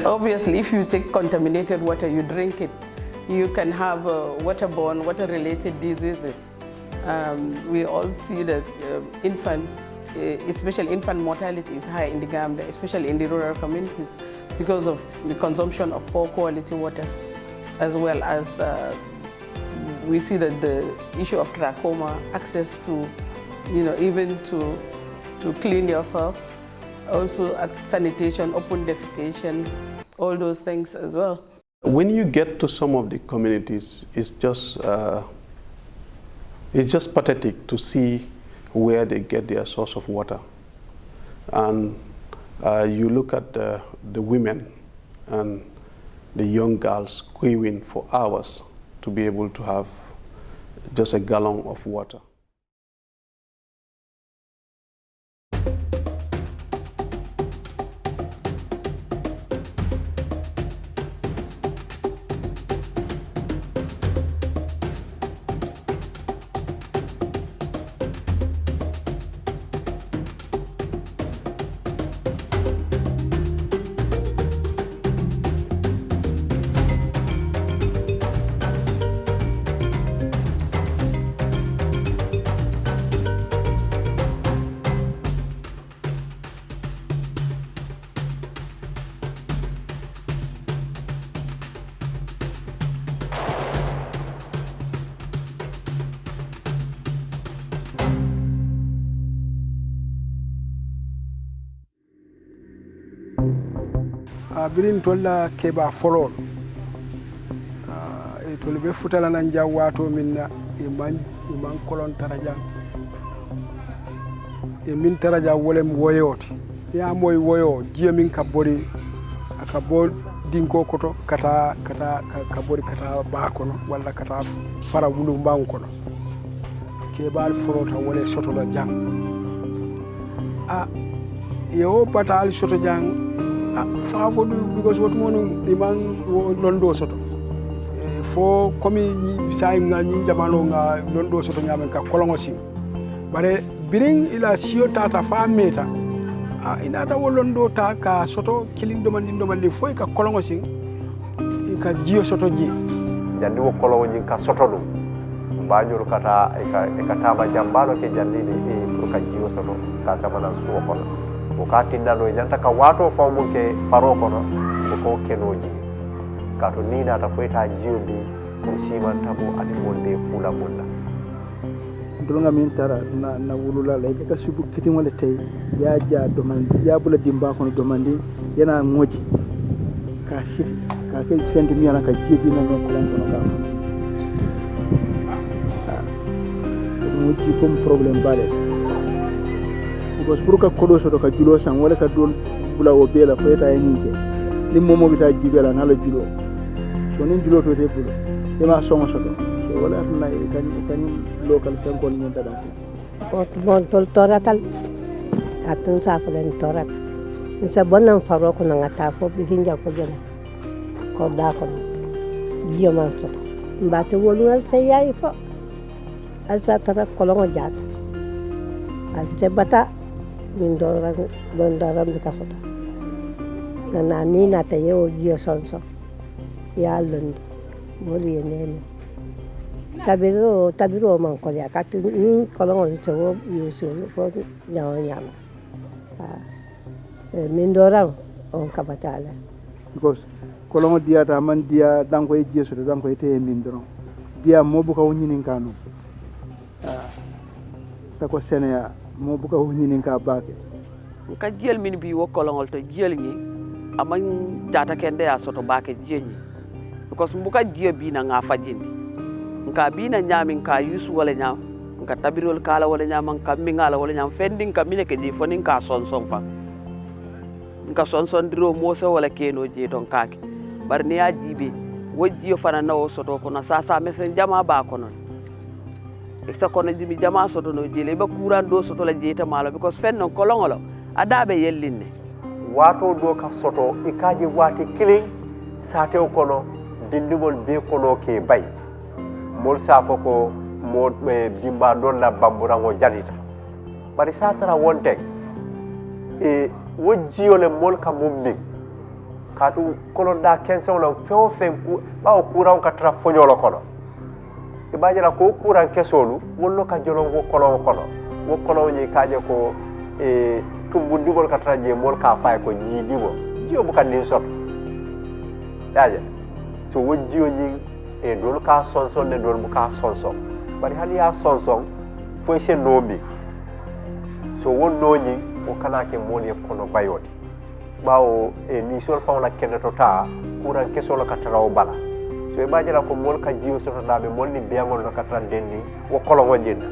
Obviously, if you take contaminated water, you drink it, you can have waterborne, water-related diseases. We all see that infants, especially infant mortality, is high in the Gambia, especially in the rural communities, because of the consumption of poor quality water, as well as we see that the issue of trachoma, access to, even to clean yourself, also sanitation, open defecation, all those things as well. When you get to some of the communities, it's just pathetic to see where they get their source of water. And you look at the women and the young girls queuing for hours to be able to have just a gallon of water. birin tolla keba folol e tolbe futala nan jawato minna iman kolon taraja e min taraja wolem woyoti ya moy woyo jiya min kabori aka bol dinko koto kata kabori kata ba kono walla kata fara wulu mbang kono kebal folota wole soto la jang yo batal soto jang fafodu because what monu iman londo soto fo komi say nga ni jamano nga londo soto ngamen ka kolongo si bare biring ila sio tata fa meta ina da londo ta ka soto kilin domandi fo ka kolongo si ka jio soto ji jandi wo kolongo ni ka soto do bañuru kata e ka taba jambalo ke jandi ni pour ka jio soto ka samana suwo kono o ka tindano janta ka wato fawmu ke faro kono ko kenoji ka to ni na ta foita jiubi ko siman tabo adi wonde pula bolla dolonga min tara na wulula la ka subu kitin wala tay ya ja domandi ya bula dimba kono domandi yana ngoji ka sif ka ke fendi mi yana ka jibi na ko lan kono ka ngoji comme problème balé because pour ka kodo so do ka julo san wala ka dol bula wo bela foyta yinke lim momo bita jibela na la julo so nin julo to te bulo e ma songo so do so wala na kan local fenkol ni tada pot bon tol toratal atun sa falen torat sa bonan faro ko na ngata fo bi hinja ko jena ko da ko dio man so mbate wolu al sayay fo al sa tara kolongo jat al se bata min don daram di kafoto na ni na te yo gio sonso ya lundi moli enene tabiro man ko ya ka ni kolongo se wo yusu ko nyama min doram on kabatala because kolongo dia ta man dia danko e gio so danko e te min doron dia mo bu ka wonyinin kanu sa ko senea mo buka wonyinin ka baake ka jeel min bi wo kolongol to jeel ni aman jata kende ya soto baake jeenyi because mbuka jee bi na nga fajindi nka bi na nyami nka yusu wala nyam nka tabirol kala wala nyam nka mingala wala nyam fending ka mine ke je fonin ka sonson fa nka sonson diro moso wala keno je don kaake bar ni ya jibe wojjiyo fana nawo soto ko na sasa mesen jama ba ko non sa kono jimi jama soto no jele ba kuran do soto la jeta malo because fenno kolongolo adabe yellinne wato do ka soto ikaje wati killing sate kono dindimol be kono ke bay mol safo ko mod be dimba don la bamburango jalita bari satara wonte e wojjiole mol ka mumni katu kolonda kenso la feo fenku ba kuran ka tra fonyolo kono e bajala ko kuran kesolu wollo ka jolo wo kono ni kaje ko e tumbundi gol ka tra je mol ka fay ko jidi mo jiyo bu kan din sot yaje so wajjiyo ni e dol ka sonson ne dol bu ka sonson bari hali ya sonson fo se nomi so wonno ni o kana ke mol ye kono bayoti bawo e ni sol fawna kende to ta kuran kesolo ka trawo bala so e bajala ko mol ka jiyo soto dabe mol ni biangol no ka tra denni wo kolongo jinda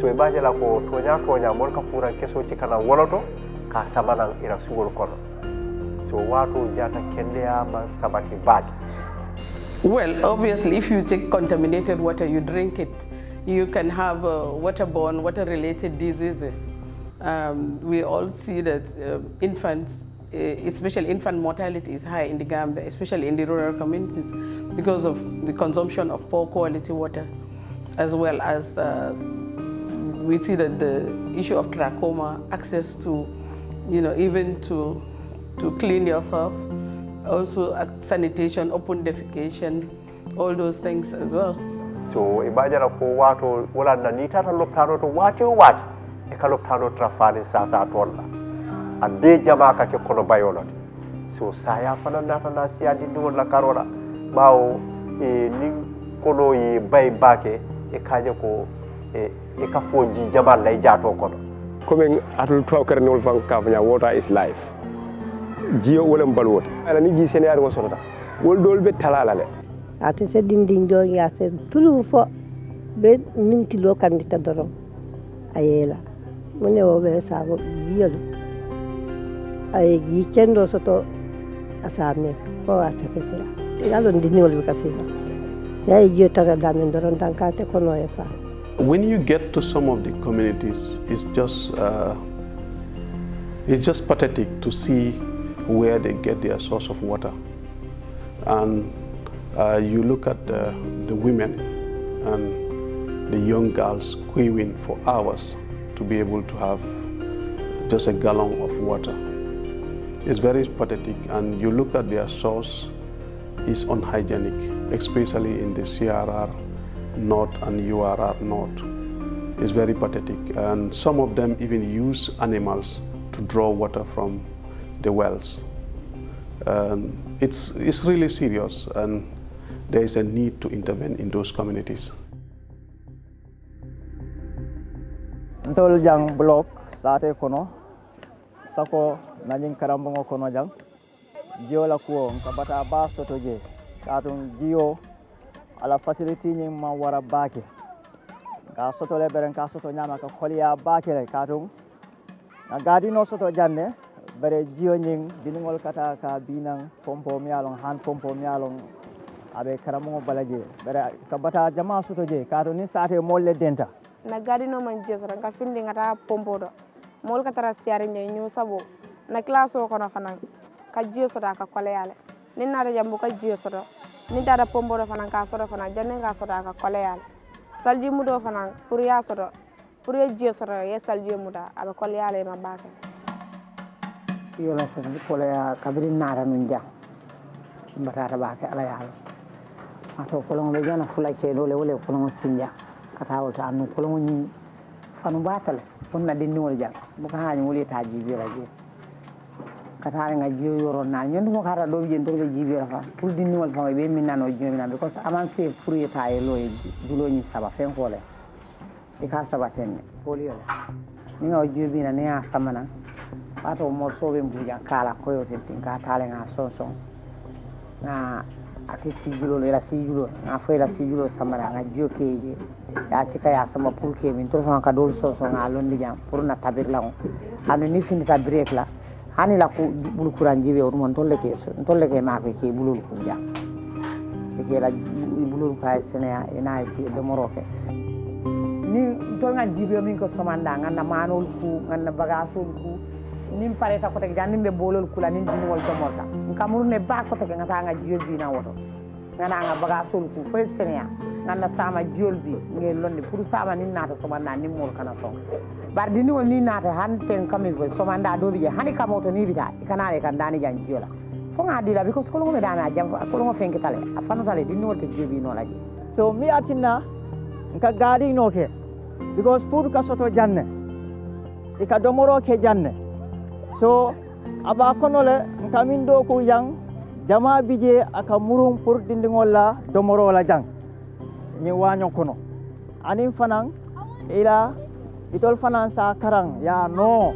so e bajala ko tonya mol ka kuran keso ci kana woloto ka sabanan ira sugol kono so wato jata kende ya man sabati baki. Well, obviously, if you take contaminated water, you drink it, you can have waterborne, water-related diseases. We all see that infants, especially infant mortality, is high in the Gambia, especially in the rural communities, because of the consumption of poor quality water, as well as we see that the issue of trachoma, access to, even to clean yourself, also sanitation, open defecation, all those things as well. So ibajara ko wato wala na ni tata loptano to wati e ka loptano trafani sasa tolla ande jama ka ke kono bayolot so saya fana nata na siya di wala karola bawo e ni kono yi bay bake e kaje ko e ka fonji jama lay jato kono comme atul to kare nol fan ka fanya water is life jiyo wala mbalwota ala ni ji senear wo sonata wol dol be talala le ate se dindin do ya se tulu fo be nimti lo kandita dorom ayela mone o be sabo biyolu ay gi kendo soto asame o asa kesira yalo ndini wol be kasina ya jiyo tara damen doron tankate kono e fa. When you get to some of the communities, it's just pathetic to see where they get their source of water. And you look at the women and the young girls queuing for hours to be able to have just a gallon of water. It's very pathetic, and you look at their source, it's unhygienic, especially in the CRR North and URR North. It's very pathetic, and some of them even use animals to draw water from the wells. It's really serious, and there is a need to intervene in those communities. Ntol jang block sate kono sako nanyin karambongo kono jang jio la kuo nkabata ba soto je katun jio ala facility nyi ma wara bake ka soto le beren ka soto nyama ka kholiya bake le katun na gadi no soto janne bare jio nyi diningol kata ka binang pompo mialong han pompo mialong abe karamongo balaje bare kabata jama soto je katun ni sate molle denta na gadi no man je sara ka findi ngata pompo do mol ka tara siare nyi ñu sabo na classe ko na fanan ka jio soto ka koleyale ni na jambu ka jio soto ni dada pombo do fanan ka soto fanan janne ka soto ka koleyale salji mudo fanan pour ya soto pour ya jio soto ya salji muda aba koleyale ma bake yo la soto koleya kabiri nara nun jang batata bake ala yalo ato kolon be jana fulake dole wole kolon sinja kata wota anu kolon ni fanu batale fonna dinni wol jang bu ka haani woli ta jibi la je kata nga jiyo yoro na ñen mo kata do je ndorbe jibi la fa pour dinni wol fa be min nano jibi na because avancer pour yeta e loye dulo ni saba fen ko le e ka saba tenne poli yo ni nga jibi na ne a samana ato mo sobe mbuja kala ko yo tin ka tale nga sonson na ake sijulo la sijulo na foi la sijulo samara nga jiyo keje ya cika ya sama pour ke min to ka dol sonson nga londi jam pour na tabir la anu ni fini tabirek la hani la ku bulu kuran jibe o mon tolle ke ma ko ke bulul ku ja ke la bulul ka sene ina si de moroke ni to nga jibe min ko somanda nga na manol ku nga na bagasul ku nim pare ta ko tek jannim be bolol kula nin dinwol to morta kamuru ne ba ko tek nga ta nga jiol bi na woto nga na nga bagasul ku fo sene nga na sama jiol bi ngel londe pour sama nin nata somanda nim mol kana so bar dini wol ni nata han ten kamil fo somanda do bi je hani kamoto ni bita kana le kan dani jan jiola fonga dila because ko ngome dana jam ko ngo fenki tale afano tale di nolte jobi no laji so mi atinna nka gadi no ke because food ka soto janne ika domoro ke janne so aba konole nka min do ko yang jama bije aka murum pour dindingol la domoro la jang ni waño kono anin fanan ila itol fanan sa karang ya no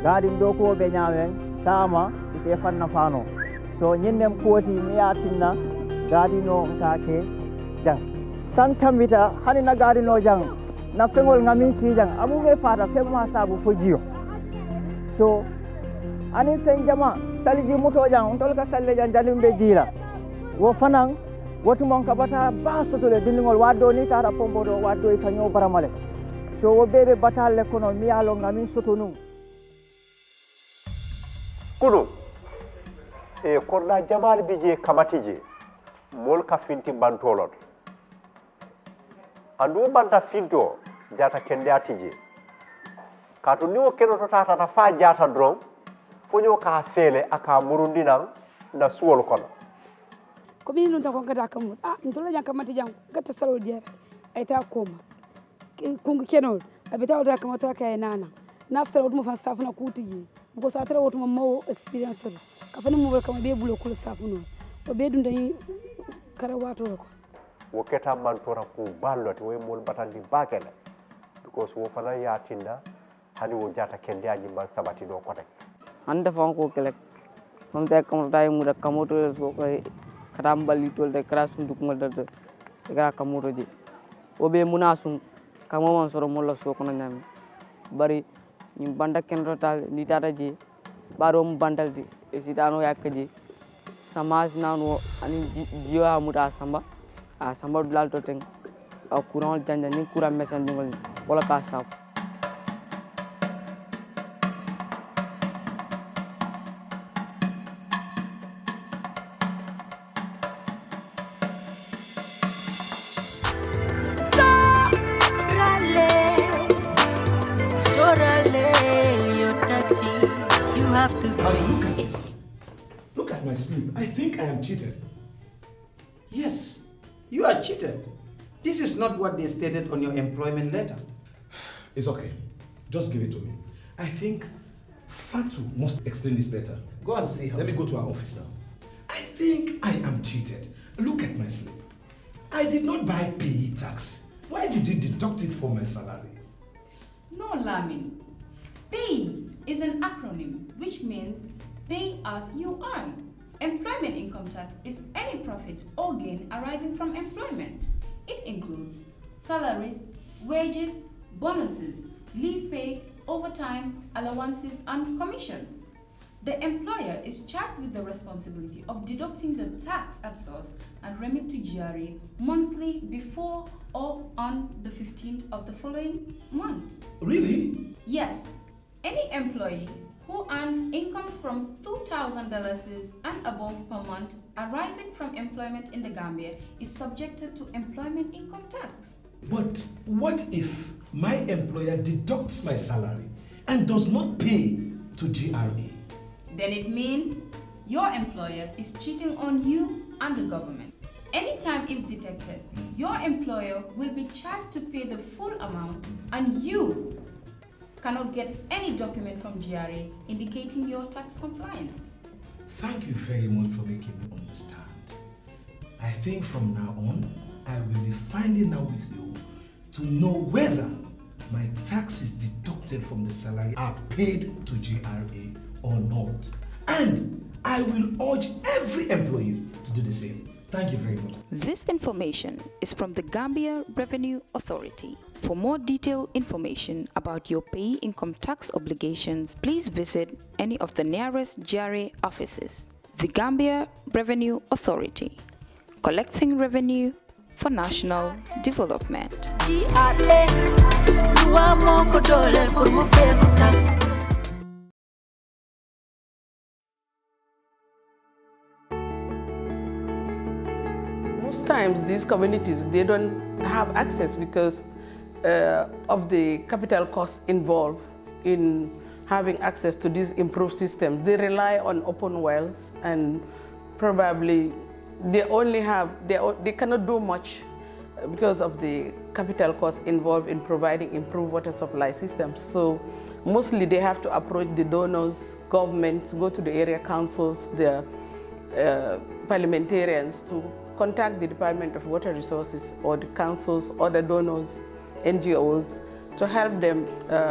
gadi do ko be nyaamen sama ise fanna fano so nyinnem koti mi yatinna gadi no take jang santambita hani na gadi no jang na fengol ngamin ki jang amuge fata femma sabu fojiyo so ani fen jama saliji muto jang on tolka salle jang jalimbe jira wo fanan wotu mon ka bata ba sotole dindingol waddo ni tara pombo do waddo e kanyo baramale so wo bebe batalle kono mi yalo ngamin sotonu kunu e korda jamal bije kamatije mol ka finti bantolot andu banta finto jata kende atije katu niwo keno to tata ta fa jata dron fonyo ka fele aka murundina na suwol kono ko bi nun ta ko gata kam ntola jang kamati jang gata salo diere ay ta koma kungu keno abita wada kamata kay nana naftar wotuma fa staff na kutiji ko sa tara wotuma mo experience ka fani mo kama be bulo kul staff no o be dum dañi karawato ko wo keta mantora ko ballote way mol batandi bakela because wo fana yatinda hani wo jata kende aji man sabati do kote ande fon ko kelek mom te kam tay mu da kamoto so ko karam balli tol de krasun duk mal de ga kamoto ji o be munasum kamo man soro mo la so ko na nyami bari ni banda ken total ni tata ji baro mu bandal di e sidano yakji samaj nanu ani jiwa muta samba a samba dulal to teng a courant janja ni courant mesan dingol wala ka sap Look at this. Look at my sleep. I think I am cheated. Yes, you are cheated. This is not what they stated on your employment letter. It's okay. Just give it to me. I think Fatu must explain this better. Go and see her. Let me go to our office now. I think I am cheated. Look at my slip. I did not buy PE tax. Why did you deduct it from my salary? No, Lamin. PE is an acronym which means pay as you earn. Employment income tax is any profit or gain arising from employment. It includes salaries, wages, bonuses, leave pay, overtime, allowances, and commissions. The employer is charged with the responsibility of deducting the tax at source and remit to GRA monthly before or on the 15th of the following month. Really? Yes. Any employee who earns incomes from $2,000 and above per month arising from employment in the Gambia is subjected to employment income tax. But what if my employer deducts my salary and does not pay to GRA? Then it means your employer is cheating on you and the government. Anytime if detected, your employer will be charged to pay the full amount and you cannot get any document from GRA indicating your tax compliance. Thank you very much for making me understand. I think from now on, I will be finding out with you to know whether my taxes deducted from the salary are paid to GRA or not. And I will urge every employee to do the same. Thank you very much. This information is from the Gambia Revenue Authority. For more detailed information about your pay income tax obligations, please visit any of the nearest GRA offices. The Gambia Revenue Authority, collecting revenue for national development. Most times these communities, they don't have access because of the capital costs involved in having access to these improved systems. They rely on open wells, and probably they cannot do much because of the capital cost involved in providing improved water supply systems. So mostly they have to approach the donors, governments, go to the area councils, the parliamentarians to contact the Department of Water Resources or the councils or the donors, NGOs, to help them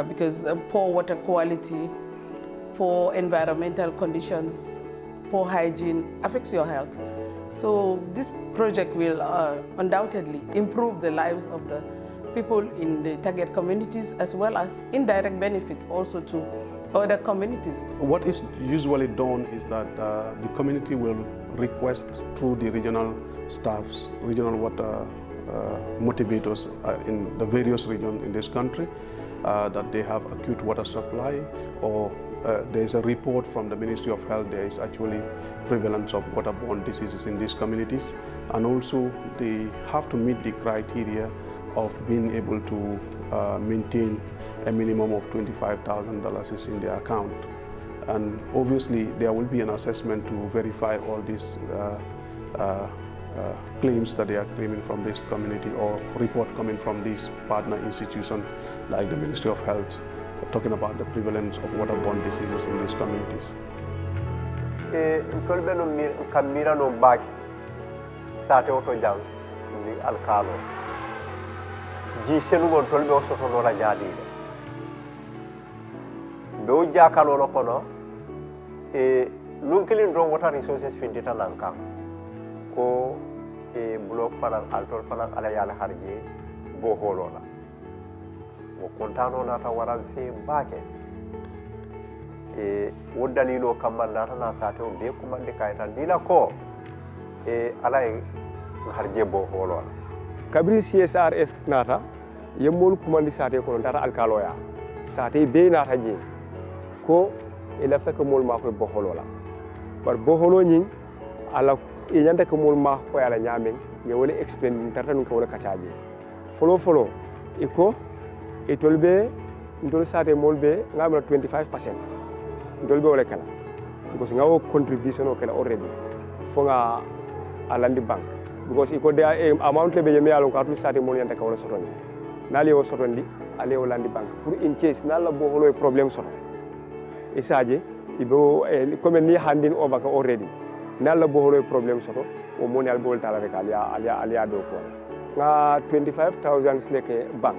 because poor water quality, poor environmental conditions, poor hygiene affects your health. So this project will undoubtedly improve the lives of the people in the target communities, as well as indirect benefits also to other communities. What is usually done is that the community will request through the regional staffs, regional water motivators in the various regions in this country that they have acute water supply, or there is a report from the Ministry of Health, there is actually prevalence of waterborne diseases in these communities, and also they have to meet the criteria of being able to maintain a minimum of $25,000 in their account. And obviously there will be an assessment to verify all these claims that they are claiming from this community, or report coming from these partner institutions like the Ministry of Health, talking about the prevalence of waterborne diseases in these communities. Kamira no baki sate oto jang ni alkalo ji senu gon tolbe o soto no la jadi do jakalo no kono lunkilin do water resources findita nanka ko Bullock fanan altol fanan ala yala harje bo holola wo kontano nata waran fe bake wo dalilo kamman nata na sate o be kumande kayta dila ko ala harje bo holola kabri CSRS nata yemmol kumandi sate ko nata alkaloya sate be nata je ko lafta ko mol ma ko bo holola bar bo holo nyin ala yanta ko mol ma ko ala nyamen ye wala explain tartanu ko wala kacaje folo iko itolbe ndol sate molbe ngamra 25% ndolbe wala kala because ngawo contribution o kala already fo nga alandi bank because iko de amount le be yemi alon ka tul sate mol yanta ka wala sotondi nali o sotondi ale o landi bank pour in case nala bo holo problem soto isaje ibo comme ni handin over ka already nala bo holo problem soto o moni al bol tala rek alia do ko nga 25,000 leke bank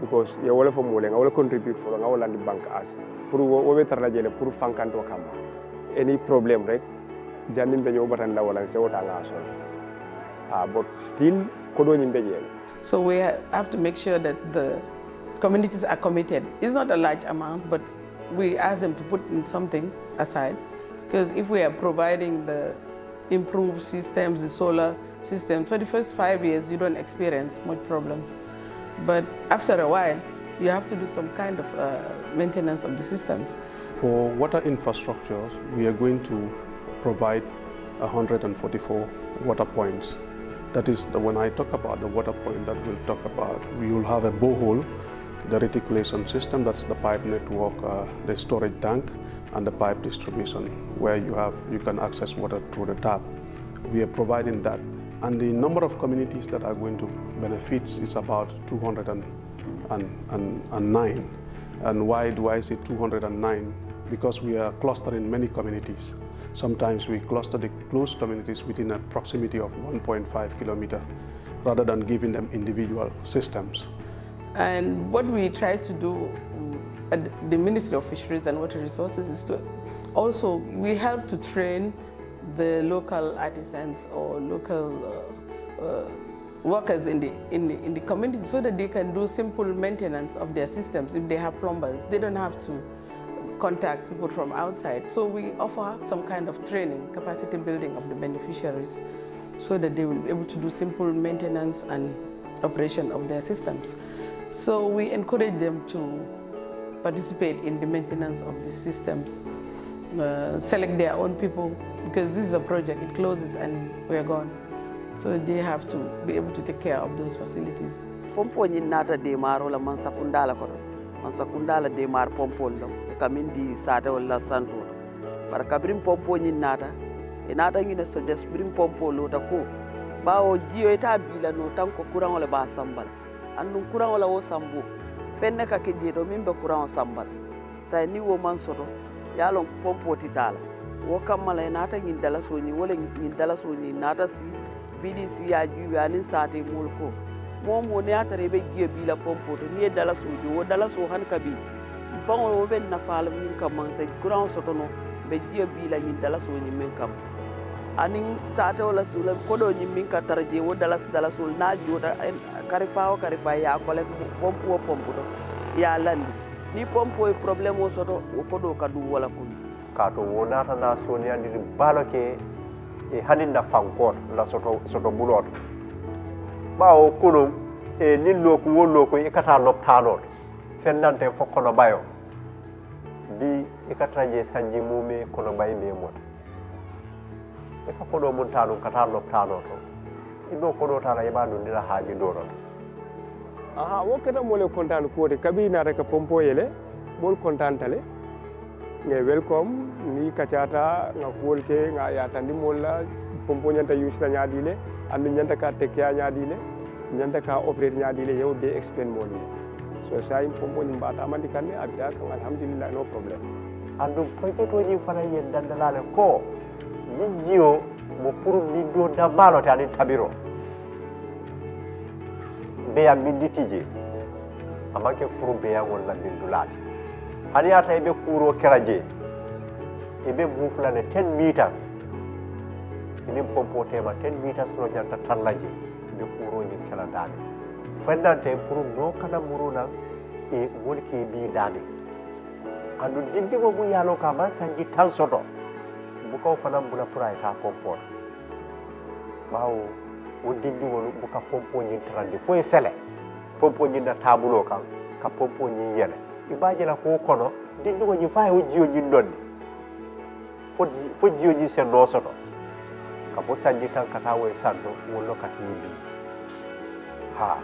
because ye wala fo mole nga wala contribute for nga wala ndi bank as pour wo be tarla jele pour fankanto kam any problem rek jannim be nyoba tan la wala se wota nga solve but still ko do nyimbe jele. So we have to make sure that the communities are committed. It's not a large amount, but we ask them to put in something aside, because if we are providing the improved systems, the solar system, for the first 5 years you don't experience much problems. But after a while, you have to do some kind of maintenance of the systems. For water infrastructures, we are going to provide 144 water points. That is, when I talk about the water point that we'll talk about, we will have a borehole, the reticulation system, that's the pipe network, the storage tank, and the pipe distribution, where you can access water through the tap. We are providing that. And the number of communities that are going to benefit is about 209. And why do I say 209? Because we are clustering many communities. Sometimes we cluster the close communities within a proximity of 1.5 kilometers, rather than giving them individual systems. And what we try to do at the Ministry of Fisheries and Water Resources is to also, we help to train the local artisans or local workers in the community, so that they can do simple maintenance of their systems. If they have plumbers, they don't have to contact people from outside. So we offer some kind of training, capacity building of the beneficiaries, so that they will be able to do simple maintenance and operation of their systems. So we encourage them to participate in the maintenance of these systems, select their own people, because this is a project, it closes and we're gone. So they have to be able to take care of those facilities. Pompo ni nata de maro la man sakundala ko an sakunda la demar pompol lo e kamin di sata wala santo par kabrim pompo nyin nata e nata ngi ne suggest brim pompo lo ta ko bawo jiyo eta bila no tanko kuran wala ba sambal andun kuran wala wo sambo fenne ka keje do min be kuran sambal say ni wo man soto yalon pompo titala wo kamala e nata ngi dala so ni wala ngi dala so ni nata si VDC ya juwi anin sate mulko momo ne atare be giye bila pompo to ni dala so jo dala so han kabi fango wo ben na fala min kam man say kuran soto no be giye bila ngi dala so ni min kam anin sate wala sula kodo ni min ka tarje wo dala sul na jota karifa ya kole pompo do ya landi ni pompo e problème o soto wo kodo kadu wala kun kato wonata na soni andiri baloke e haninda fankot la soto bulot bawo kuno e nillo ko wollo ko e kata loptanot fennante fokkono bayo bi e kataje sanji mume kono bay be mot e ka kodo mun tanu kata loptanoto ido kodo tala e badu ndira haaji doro aha wo keta mole kontan ko de kabina rek pompo yele mol kontan tale ngay welcome ni kacata nga kuolke nga yatandi molla pompo nyanta yusna nyaadile and nyanta ka tekya nyaadile nyanta ka operate nyaadile yow de explain moli so say pompo ni mbata amandi kanne abda kan alhamdulillah no problem andu project oji fana yen dandalale ko ni jiyo mo pour ni do dabalo tani tabiro be ya minditije amake pour be ya wala bindulati hani ata ibe kuro keraje ibe muflane 10 meters ini pompo tema 10 meters no janta tallaje ibe kuro ni kala dane fendante pour no kana muruna e wolki bi dane andu dimbi mo bu yalo ka man sanji tan soto bu ko fana bula pura ta pompo bawo o dimbi wolu bu ka pompo ni trande fo sele pompo ni na tabulo kan ka pompo ni yele ibaje la ko kono dindu ko ni fay o jiyo ni nonni fo jiyo ni se no soto ka bo sanji tan kata wo sando wonno kati ni ha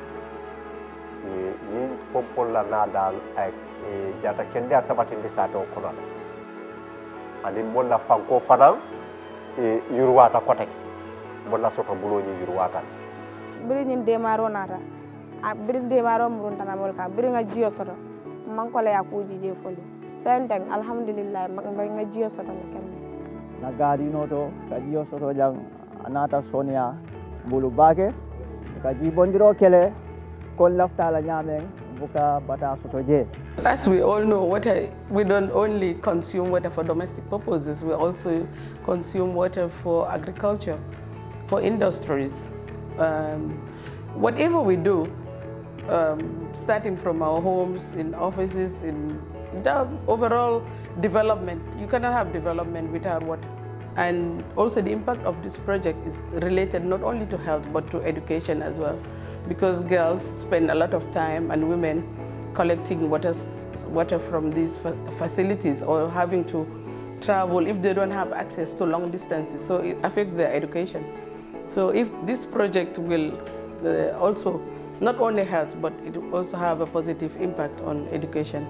ni pompo la na dal ay jata kende asabati ndi sato kono ani monna fanko fana yurwata kotek monna soto bulo ni yurwata biri ni demaro nata biri demaro murunta na molka biri nga jiyo soto man ko la yakuji je foli sendeng alhamdulillah nga jiyo soto kemme na gadi noto ka jiyo soto jang anata sonia bulu bake ka jibondiro kele kon lafta la nyamen buka bata soto je. As we all know, we don't only consume water for domestic purposes, we also consume water for agriculture, for industries. Whatever we do, starting from our homes, in offices, in the overall development, you cannot have development without water. And also the impact of this project is related not only to health, but to education as well. Because girls spend a lot of time, and women, collecting water from these facilities or having to travel if they don't have access to long distances. So it affects their education. So if this project will also not only health, but it will also have a positive impact on education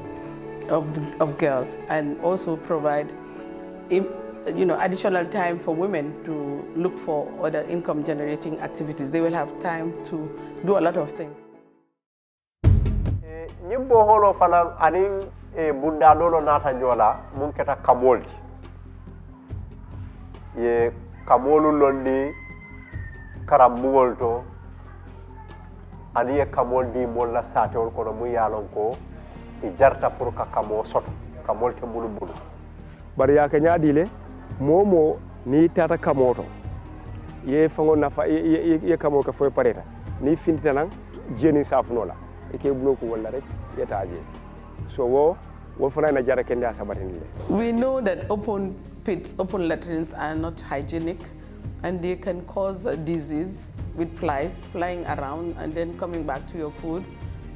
of girls, and also provide additional time for women to look for other income generating activities. They will have time to do a lot of things. Nyimbo holo fana anin bunda lolo nata nyola munketa kamoldi ye kamolu londi karamugol to ani ye kamoldi molla satewol kono mu yalon ko e jarta pour ka kamo soto kamolte mulu bulu bari ya kanya dile momo ni tata kamoto ye fango nafa ye kamo ka foy pareta ni findita nan jeni safunola eke bloku wala rek yetaje so wo fana na jara kende asabatinde. We know that open pits, open latrines are not hygienic, and they can cause a disease with flies flying around and then coming back to your food,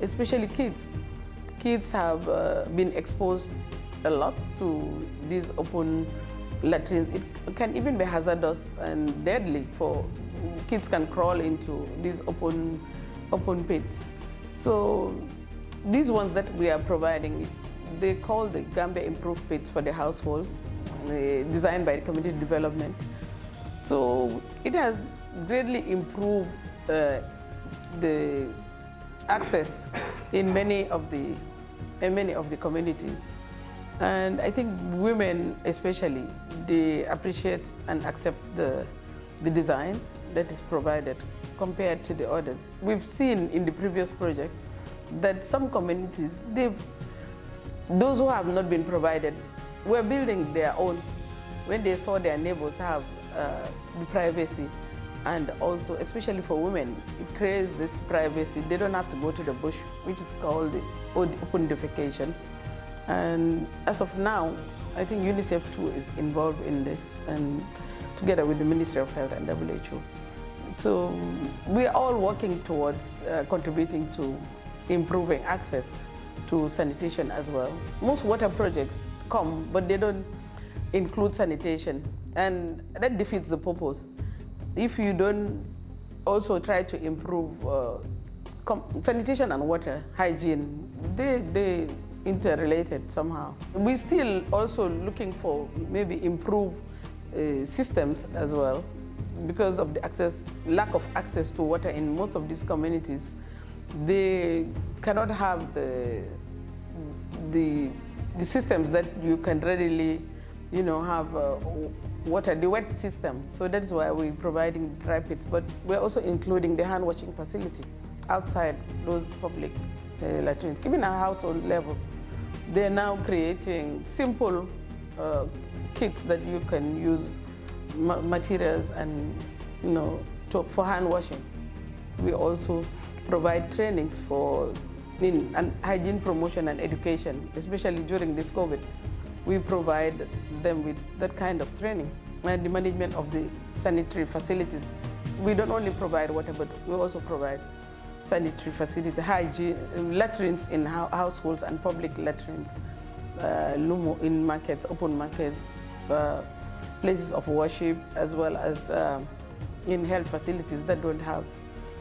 especially kids. Kids have been exposed a lot to these open latrines. It can even be hazardous and deadly for kids can crawl into these open pits. So these ones that we are providing, they call the Gambia Improved Pits for the households, designed by Community Development. So it has greatly improved the access in many of the communities. And I think women especially, they appreciate and accept the design that is provided compared to the others. We've seen in the previous project that some communities, those who have not been provided, were building their own when they saw their neighbors have the privacy. And also, especially for women, it creates this privacy. They don't have to go to the bush, which is called the open defecation. And as of now, I think UNICEF too is involved in this, and together with the Ministry of Health and WHO. So we are all working towards contributing to improving access to sanitation as well. Most water projects come, but they don't include sanitation, and that defeats the purpose. If you don't also try to improve sanitation and water hygiene, they interrelated somehow. We're still also looking for maybe improved systems as well, because of the lack of access to water in most of these communities. They cannot have the systems that you can readily, have water, the wet system. So that's why we're providing dry pits, but we're also including the hand washing facility outside those public latrines. Even at household level, they're now creating simple kits that you can use, materials, and for hand washing. We also provide trainings in hygiene promotion and education, especially during this COVID. We provide them with that kind of training, and the management of the sanitary facilities. We don't only provide water, but we also provide sanitary facilities, hygiene, latrines in households and public latrines, in markets, open markets, places of worship, as well as in health facilities that don't have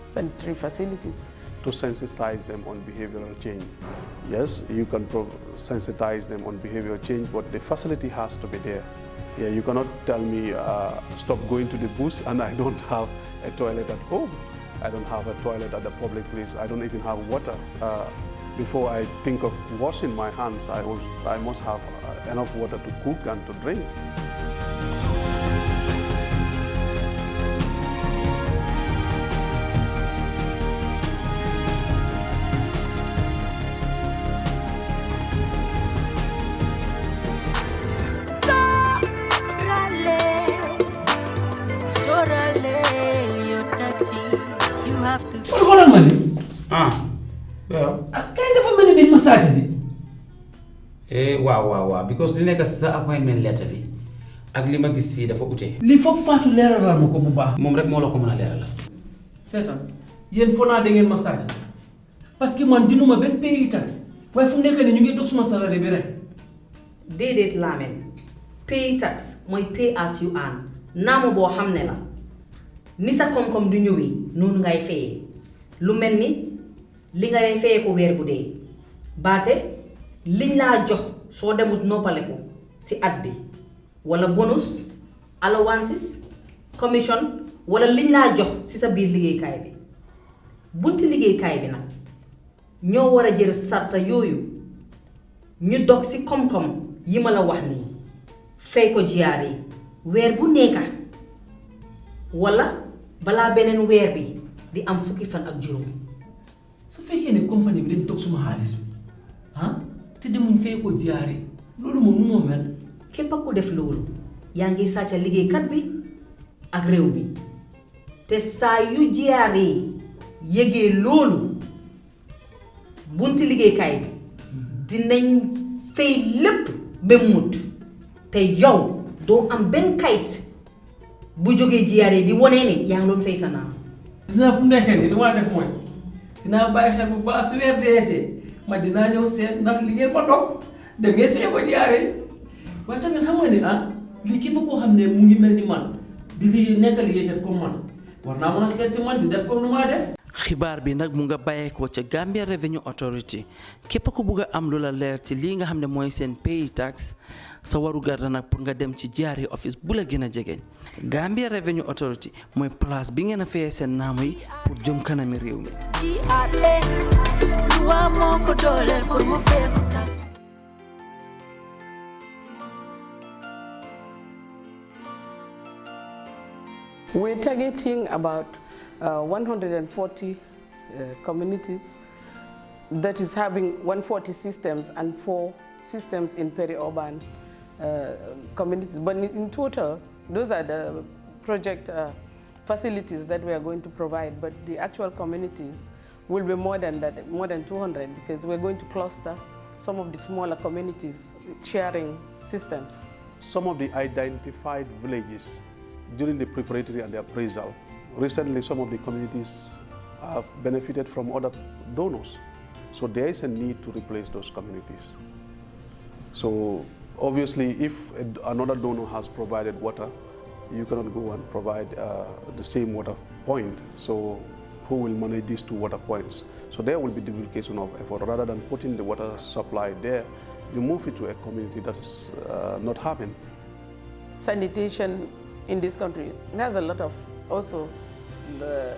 sanitary facilities. To sensitize them on behavioral change. Yes, you can sensitize them on behavioral change, but the facility has to be there. Yeah, you cannot tell me, stop going to the bush and I don't have a toilet at home. I don't have a toilet at the public place. I don't even have water. Before I think of washing my hands, I must have enough water to cook and to drink. What money? Well, I kind of a minute massage. Wow. Because the next appointment letter be. Agli ma gis fi dafa outé. Li fop faatu leralal mako bu baax. Mom rek mo la ko mëna leralal. Setan, yeen fona da ngeen massage. Parce que man dinuma ben pays tax. Way fu nek ni ñu ngi dox suma salaire bi rek. Dedet lamen. Pay tax moy pay as you earn. Namu bo xamne la. Ni sa kom du ñëwé nonu ngay fayé. Lu melni li ngay fayé ko wër bu dé. Baté liñ la jox so demut noppalé ko ci at bi. Wala bonus, allowances, commission, wala liñ la jox ci sa biir liggéey kay bi. Bunti liggéey kay bi nak ñoo wara jël sarta yoyu ñu dog ci kom yi ma la wax ni fay ko jiyaare wër bu nekka wala bala benen wër bi di am fukki fan ak juroom. Su fekkee ne compagnie bi dañ tok suma xaalis te demuñ fay ko jiyaare loolu moom nu mel. Képp ku def loolu yaa ngi sàcca liggéeykat bi ak réew mi te saa yu jiyaaree yëgee loolu bunti liggéeykaay bi dinañ fay lépp ba mut te yow doo am benn kayit bu jógee jiyaaree di wone ne yaa ngi doon fay sa naam. Gis naa fu nekkee ni li ma def mooy dinaa bàyyi xel bu baax su weer deetee ma dinaa ñëw seet ndax li ngeen ma dog dem ngeen fay ko jiyaaree. Waaye tamit xam nga ne lii képp koo xam ne mu ngi mel ni man di liggéey nekk liggéeykat comme man war naa mën a seet si man di def comme nu maa def. xibaar bi nag mu nga bàyyeekoo ca Gambia Revenue Authority képp ku bugg a am lu la leer ci lii nga xam ne mooy seen pay tax sa warugar la nag pour nga dem ci GRA office bu la gën a jegeñ Gambia Revenue Authority mooy place bi ngeen a fayee seen naamu yi pour jëm kanami réew mi. We're targeting about 140 communities that is having 140 systems and 4 systems in peri-urban communities. But in total, those are the project facilities that we are going to provide, but the actual communities will be more than that, more than 200, because we're going to cluster some of the smaller communities sharing systems. Some of the identified villages during the preparatory and the appraisal, recently some of the communities have benefited from other donors. So there is a need to replace those communities. So obviously if another donor has provided water, you cannot go and provide the same water point. So who will manage these 2 water points? So there will be duplication of effort. Rather than putting the water supply there, you move it to a community that is not having. Sanitation in this country has a lot of also, I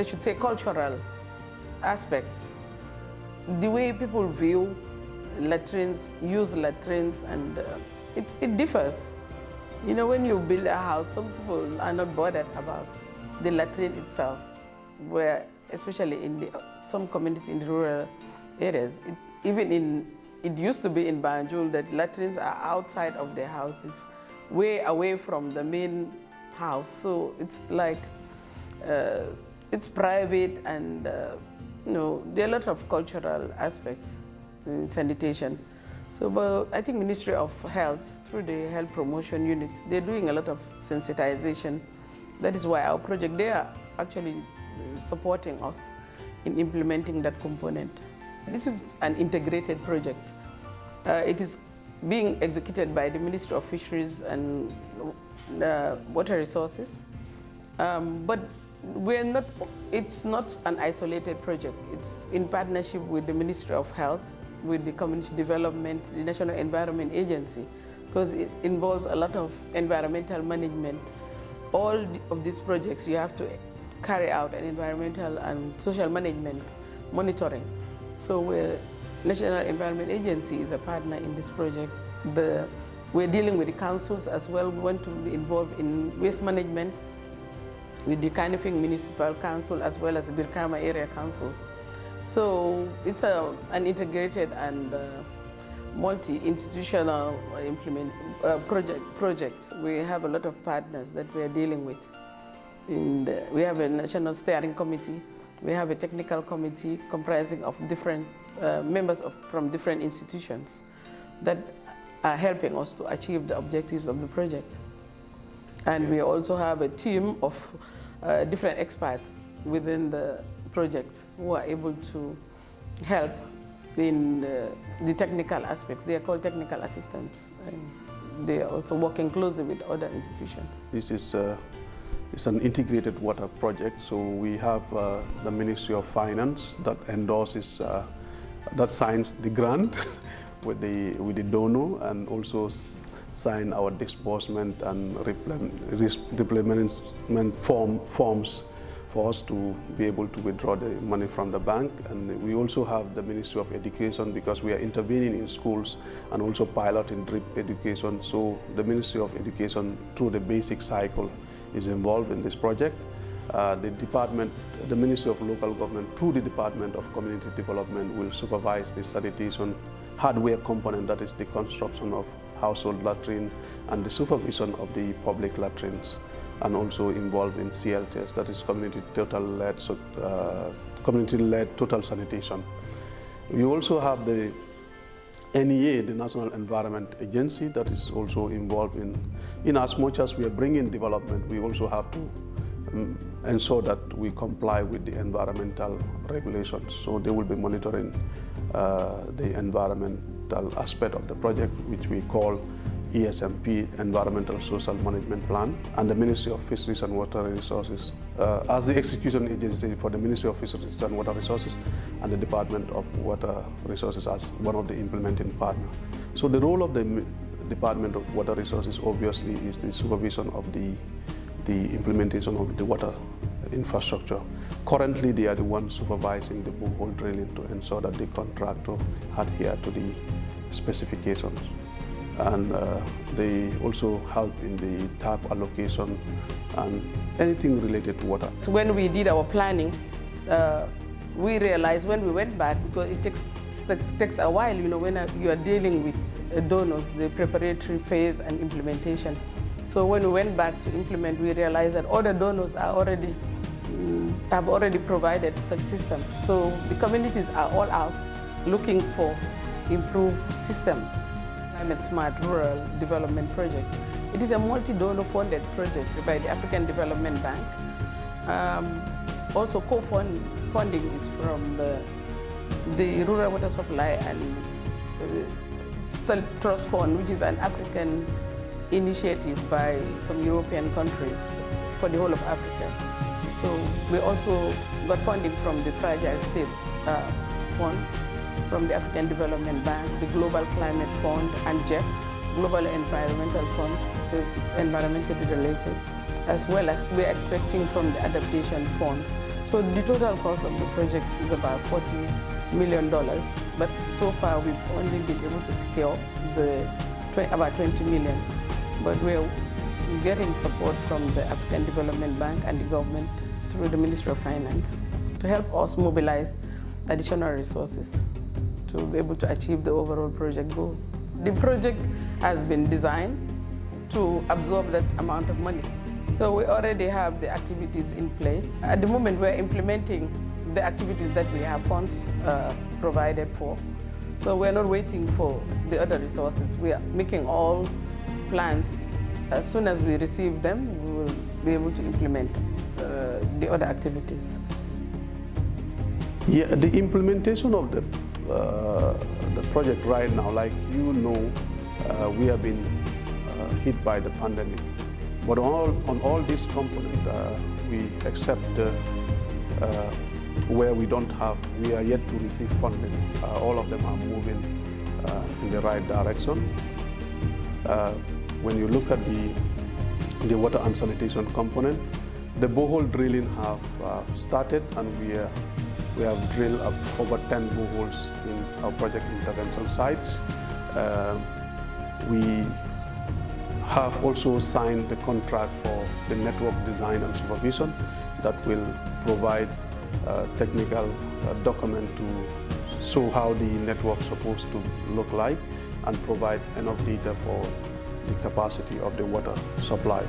should say, cultural aspects. The way people view latrines, use latrines, and it differs. You know, when you build a house, some people are not bothered about the latrine itself, where especially in some communities in the rural areas, it used to be in Banjul that latrines are outside of their houses, way away from the main house. So it's like, it's private, and you know, there are a lot of cultural aspects in sanitation. So, but I think Ministry of Health, through the health promotion units, they're doing a lot of sensitization. That is why our project, they are actually supporting us in implementing that component. This is an integrated project. It is being executed by the Ministry of Fisheries and Water Resources, but it's not an isolated project. It's in partnership with the Ministry of Health, with the Community Development, the National Environment Agency, because it involves a lot of environmental management. All of these projects, you have to carry out an environmental and social management monitoring. So National Environment Agency is a partner in this project. We're dealing with the councils as well. We want to be involved in waste management with the Kanifing Municipal Council as well as the Birkama Area Council. So it's an integrated and multi-institutional projects. We have a lot of partners that we are dealing with. We have a national steering committee. We have a technical committee comprising of different members from different institutions that are helping us to achieve the objectives of the project. And we also have a team of different experts within the project who are able to help in the technical aspects. They are called technical assistants. And they are also working closely with other institutions. This is it's an integrated water project. So we have the Ministry of Finance that endorses, that signs the grant with the donor, and also sign our disbursement and replenishment forms for us to be able to withdraw the money from the bank. And we also have the Ministry of Education, because we are intervening in schools and also piloting drip education. So the Ministry of Education, through the basic cycle, is involved in this project. The Ministry of Local Government, through the Department of Community Development, will supervise the sanitation hardware component, that is the construction of household latrine and the supervision of the public latrines, and also involved in CLTS, that is community-led total sanitation. We also have the NEA, the National Environment Agency, that is also involved in as much as we are bringing development, we also have to ensure that we comply with the environmental regulations. So they will be monitoring the environmental aspect of the project, which we call ESMP, Environmental Social Management Plan, and the Ministry of Fisheries and Water Resources as the execution agency for the Ministry of Fisheries and Water Resources, and the Department of Water Resources as one of the implementing partners. So the role of the Department of Water Resources obviously is the supervision of the implementation of the water infrastructure. Currently, they are the ones supervising the borehole drilling to ensure that the contractor adhere to the specifications. And they also help in the tap allocation and anything related to water. So when we did our planning, we realized when we went back, because it takes a while, when you are dealing with donors, the preparatory phase and implementation. So when we went back to implement, we realized that other donors are have already provided such systems. So the communities are all out looking for improved systems. Climate Smart Rural Development Project. It is a multi-donor funded project by the African Development Bank. Also co-funding is from the Rural Water Supply and Trust Fund, which is an African initiative by some European countries for the whole of Africa. So we also got funding from the Fragile States Fund, from the African Development Bank, the Global Climate Fund, and GEF, Global Environmental Fund, because it's environmentally related, as well as we're expecting from the Adaptation Fund. So the total cost of the project is about $40 million, but so far we've only been able to secure about 20 million. But we're getting support from the African Development Bank and the government through the Ministry of Finance to help us mobilize additional resources to be able to achieve the overall project goal. The project has been designed to absorb that amount of money. So we already have the activities in place. At the moment, we're implementing the activities that we have funds provided for. So we're not waiting for the other resources. We are making all plans. As soon as we receive them, we will be able to implement the other activities. Yeah, the implementation of the project right now, like we have been hit by the pandemic. But on all these components, we accept where we are yet to receive funding. All of them are moving in the right direction. When you look at the water and sanitation component, the borehole drilling have started, and we have drilled up over 10 boreholes in our project intervention sites. We have also signed the contract for the network design and supervision that will provide technical document to show how the network is supposed to look like and provide enough data for the capacity of the water supply.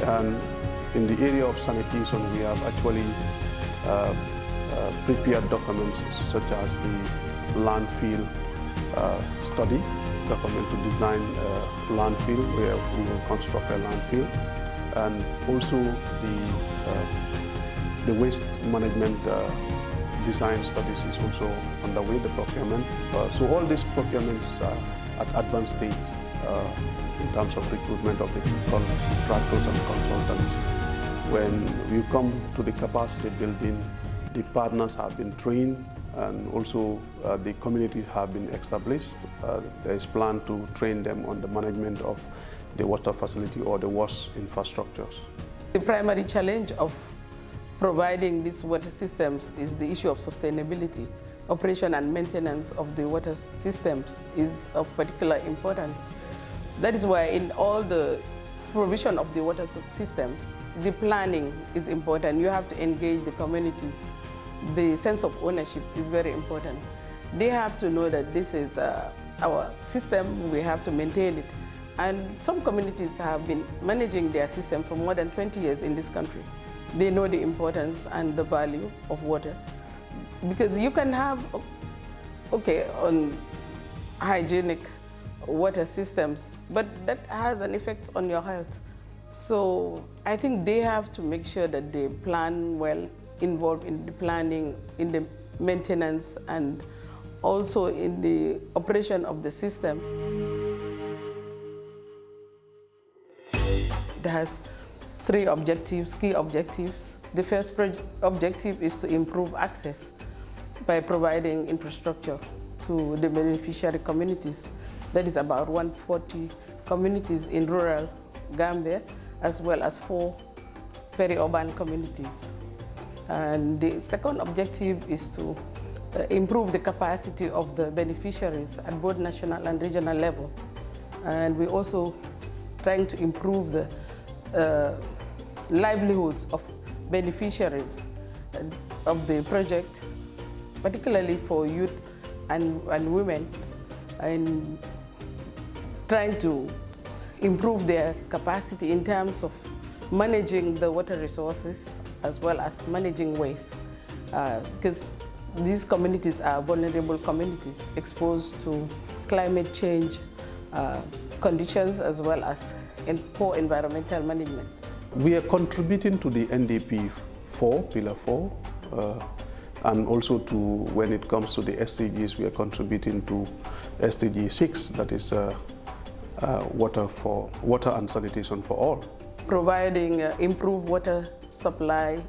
And in the area of sanitation, we have actually prepared documents such as the landfill study document to design a landfill where we will construct a landfill, and also the waste management design studies is also underway, the procurement. So all these procurements are at advanced stage in terms of recruitment of the contractors and consultants. When you come to the capacity building, the partners have been trained, and also the communities have been established. There is plan to train them on the management of the water facility or the wash infrastructures. The primary challenge of providing these water systems is the issue of sustainability. Operation and maintenance of the water systems is of particular importance. That is why in all the provision of the water systems, the planning is important. You have to engage the communities. The sense of ownership is very important. They have to know that this is our system, we have to maintain it. And some communities have been managing their system for more than 20 years in this country. They know the importance and the value of water. Because you can have, on hygienic water systems, but that has an effect on your health. So I think they have to make sure that they plan well, involved in the planning, in the maintenance, and also in the operation of the systems. It has 3 objectives, key objectives. The first objective is to improve access by providing infrastructure to the beneficiary communities. That is about 140 communities in rural Gambia, as well as 4 peri-urban communities. And the second objective is to improve the capacity of the beneficiaries at both national and regional level. And we're also trying to improve the livelihoods of beneficiaries of the project, particularly for youth and women, and trying to improve their capacity in terms of managing the water resources as well as managing waste, because these communities are vulnerable communities exposed to climate change conditions as well as poor environmental management. We are contributing to the NDP 4, Pillar 4, and also to, when it comes to the SDGs, we are contributing to SDG 6, that is water and sanitation for all. Providing improved water supply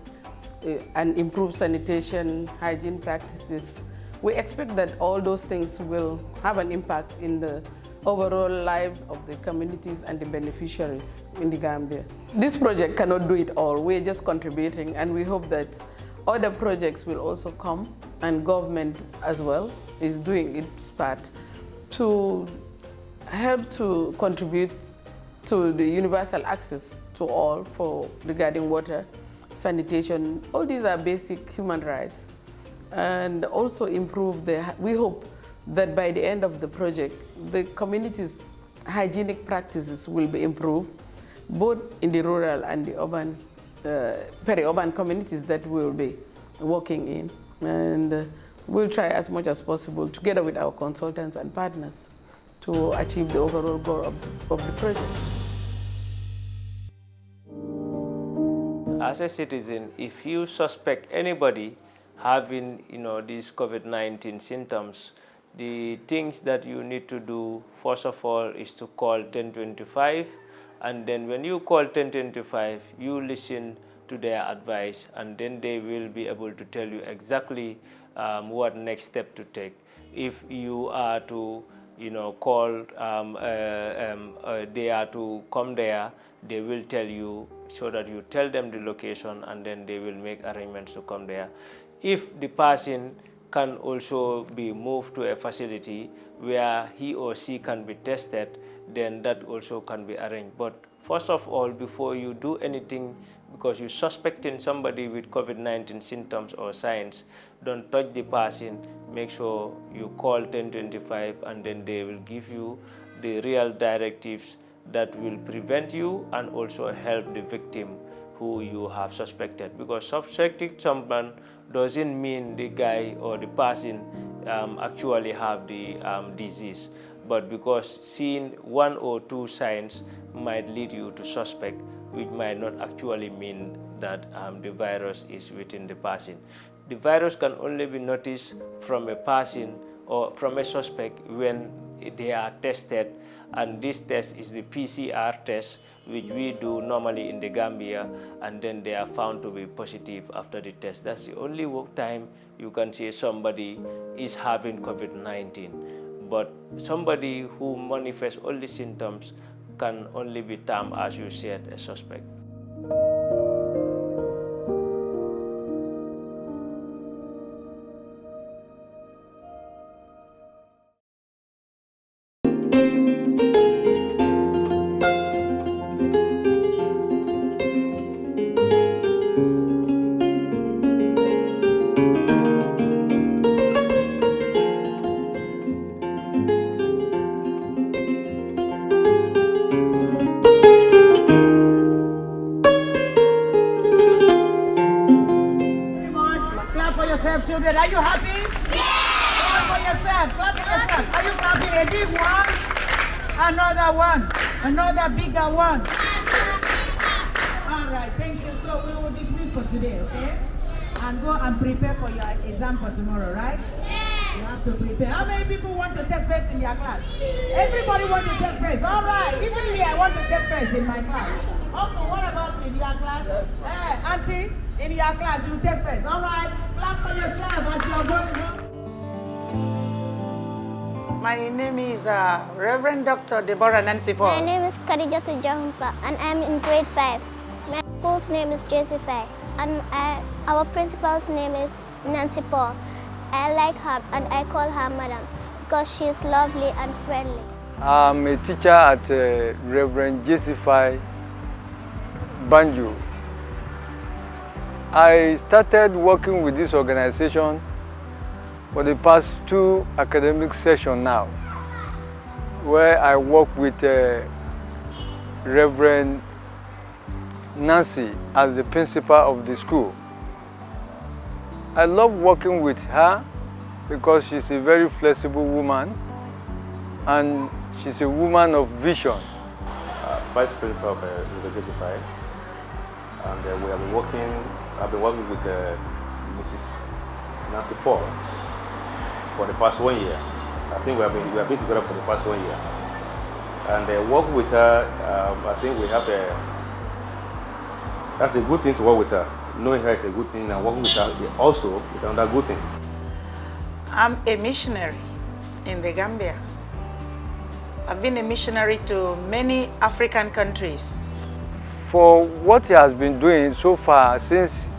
and improved sanitation, hygiene practices. We expect that all those things will have an impact in the overall lives of the communities and the beneficiaries in the Gambia. This project cannot do it all. We're just contributing, and we hope that other projects will also come, and government as well is doing its part to help to contribute to the universal access to all regarding water, sanitation. All these are basic human rights. And also improve we hope that by the end of the project, the community's hygienic practices will be improved, both in the rural and the urban, peri-urban communities that we will be working in. And we'll try as much as possible, together with our consultants and partners, to achieve the overall goal of the project. As a citizen, if you suspect anybody having, these COVID-19 symptoms, the things that you need to do, first of all, is to call 1025, and then when you call 1025, you listen to their advice, and then they will be able to tell you exactly what next step to take. If you are to, call, they are to come there, they will tell you, so that you tell them the location, and then they will make arrangements to come there. If the person can also be moved to a facility where he or she can be tested, then that also can be arranged. But first of all, before you do anything, because you're suspecting somebody with COVID-19 symptoms or signs, don't touch the person. Make sure you call 1025, and then they will give you the real directives that will prevent you and also help the victim who you have suspected. Because suspecting someone doesn't mean the guy or the person actually have the disease, but because seeing 1 or 2 signs might lead you to suspect, which might not actually mean that the virus is within the person. The virus can only be noticed from a person or from a suspect when they are tested, and this test is the PCR test, which we do normally in the Gambia, and then they are found to be positive after the test. That's the only time you can say somebody is having COVID-19. But somebody who manifests all the symptoms can only be termed, as you said, a suspect. Children, are you happy? Yeah! Clap for yourself. Clap for yourself. Are you clapping a big one? Another one. Another bigger one. All right, thank you. So we will dismiss for today, okay? And go and prepare for your exam for tomorrow, right? Yeah! You have to prepare. How many people want to take first in your class? Everybody wants to take first. All right. Even me, I want to take first in my class. Uncle, what about you in your class? Yes, auntie, in your class, you take first. All right, clap for yourself as you're going home. My name is Reverend Dr. Deborah Nancy Paul. My name is Khadijatu Jahumpa, and I'm in grade 5. My school's name is Josephine, and our principal's name is Nancy Paul. I like her, and I call her Madam, because she is lovely and friendly. I'm a teacher at Reverend Josephine Banjo. I started working with this organization for the past 2 academic sessions now, where I work with Reverend Nancy as the principal of the school. I love working with her because she's a very flexible woman and she's a woman of vision. Vice principal of University, and I've been working with Mrs. Nancy Paul for the past 1 year. I think we have been together for the past 1 year. And working with her, I think that's a good thing to work with her. Knowing her is a good thing, and working with her also is another good thing. I'm a missionary in the Gambia. I've been a missionary to many African countries. For what he has been doing so far since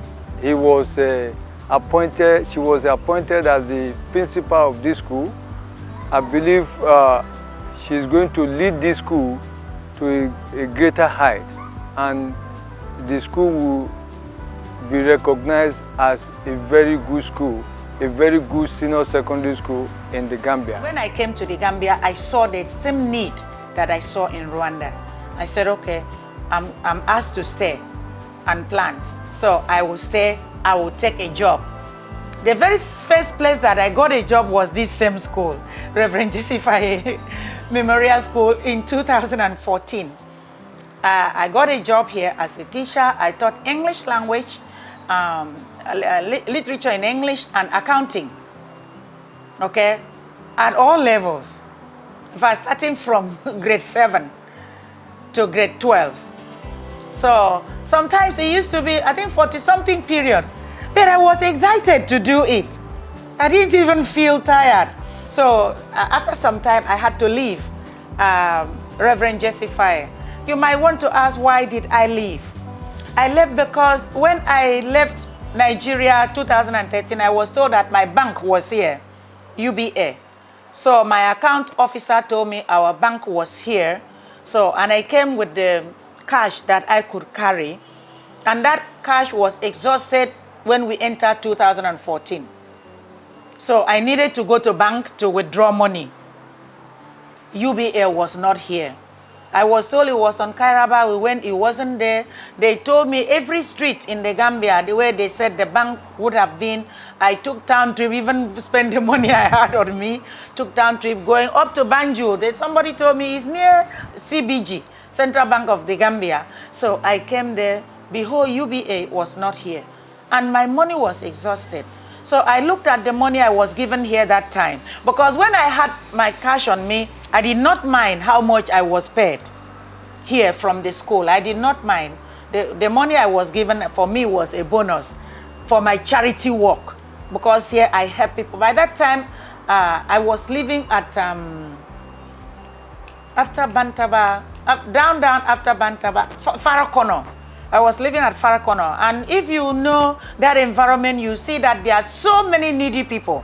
he was she was appointed as the principal of this school, I believe she's going to lead this school to a greater height, and the school will be recognized as a very good school, a very good senior secondary school in the Gambia. When I came to the Gambia, I saw the same need that I saw in Rwanda. I said, okay, I'm asked to stay and plant, so I will stay, I will take a job. The very first place that I got a job was this same school, Reverend Josephine Memorial School, in 2014. I got a job here as a teacher. I taught English language, literature in English, and accounting, okay, at all levels. In fact, starting from grade 7 to grade 12. So sometimes it used to be, I think, 40-something periods, but I was excited to do it. I didn't even feel tired. So after some time, I had to leave Reverend Josephine. You might want to ask, why did I leave? I left because when I left Nigeria 2013, I was told that my bank was here, UBA. So my account officer told me our bank was here. So, and I came with the cash that I could carry. And that cash was exhausted when we entered 2014. So I needed to go to bank to withdraw money. UBA was not here. I was told it was on Kairaba. We went, it wasn't there. They told me every street in the Gambia, the way they said the bank would have been. I took town trip, even spend the money I had on me, took town trip going up to Banjul. Somebody told me it's near CBG, Central Bank of the Gambia. So I came there. Behold, UBA was not here. And my money was exhausted. So I looked at the money I was given here that time. Because when I had my cash on me, I did not mind how much I was paid here from the school. I did not mind. The money I was given for me was a bonus for my charity work. Because here I help people. By that time, I was living at, after Bantaba, down after Bantaba, Farakono. I was living at Farakono. And if you know that environment, you see that there are so many needy people.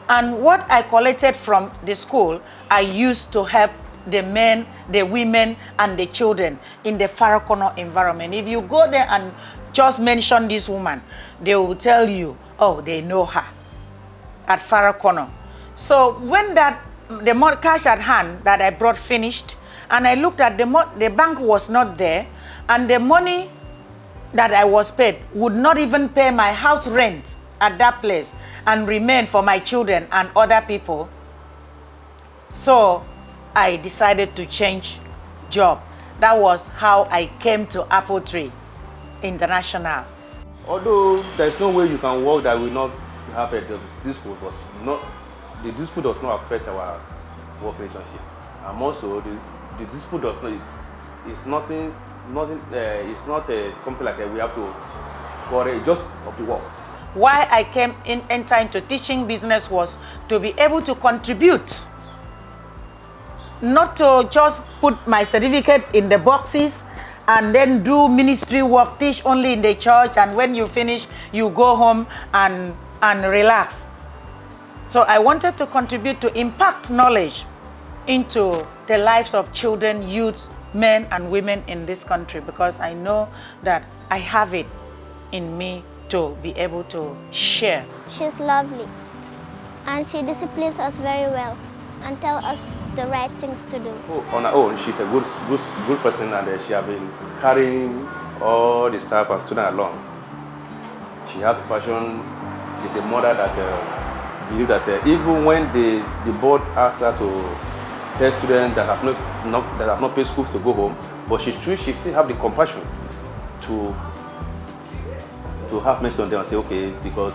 And what I collected from the school, I used to help the men, the women, and the children in the Farakono environment. If you go there and just mention this woman, they will tell you, oh, they know her at Farakono. So when the cash at hand that I brought finished, and I looked at the bank was not there, and the money that I was paid would not even pay my house rent at that place and remain for my children and other people. So I decided to change job. That was how I came to Ep14 International. Although there's no way you can work that will not have a dispute, the dispute does not affect our work relationship. And also the dispute does not it's nothing. It's not something like we have to worry. Just of the work. Why I enter into teaching business was to be able to contribute, not to just put my certificates in the boxes and then do ministry work, teach only in the church, and when you finish, you go home and relax. So I wanted to contribute to impact knowledge into the lives of children, youth, men and women in this country, because I know that I have it in me to be able to share. She's lovely and she disciplines us very well and tells us the right things to do. On her own, she's a good person, and she has been carrying all the staff and students along. She has passion. She's a mother that believes that even when the board asks her to tell students that have not paid school to go home, but she still have the compassion to have mercy on them and say, okay, because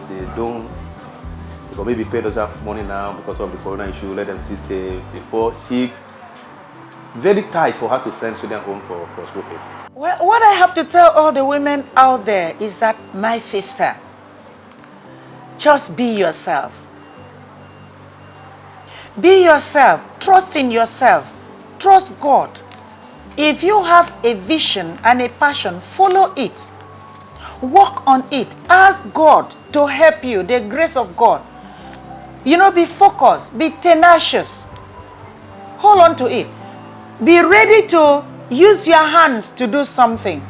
maybe pay doesn't have money now because of the corona issue, let them stay before. She very tight for her to send students home for school fees. Well, what I have to tell all the women out there is that, my sister, just be yourself. Be yourself. Trust in yourself. Trust God. If you have a vision and a passion, follow it. Work on it. Ask God to help you, the grace of God. Be focused. Be tenacious. Hold on to it. Be ready to use your hands to do something.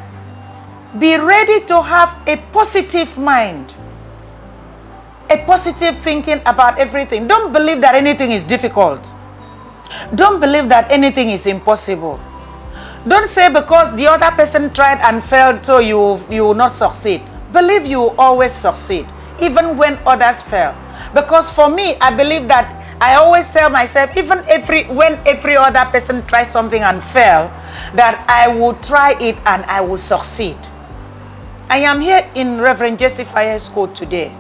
Be ready to have a positive mind. A positive thinking about everything. Don't believe that anything is difficult. Don't believe that anything is impossible. Don't say because the other person tried and failed, so you will not succeed. Believe you will always succeed, even when others fail. Because for me, I believe that I always tell myself, even when every other person tries something and fail, that I will try it and I will succeed. I am here in Reverend Jesse Fire School today,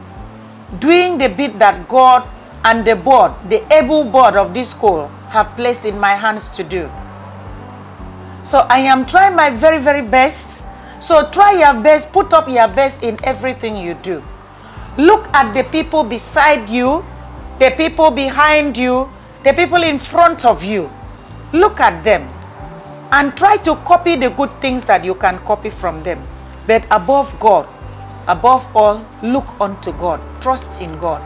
doing the bit that God and the board, the able board of this school, have placed in my hands to do. So I am trying my very, very best. So try your best, put up your best in everything you do. Look at the people beside you, the people behind you, the people in front of you. Look at them and try to copy the good things that you can copy from them. But above God, above all, look unto God. Trust in God.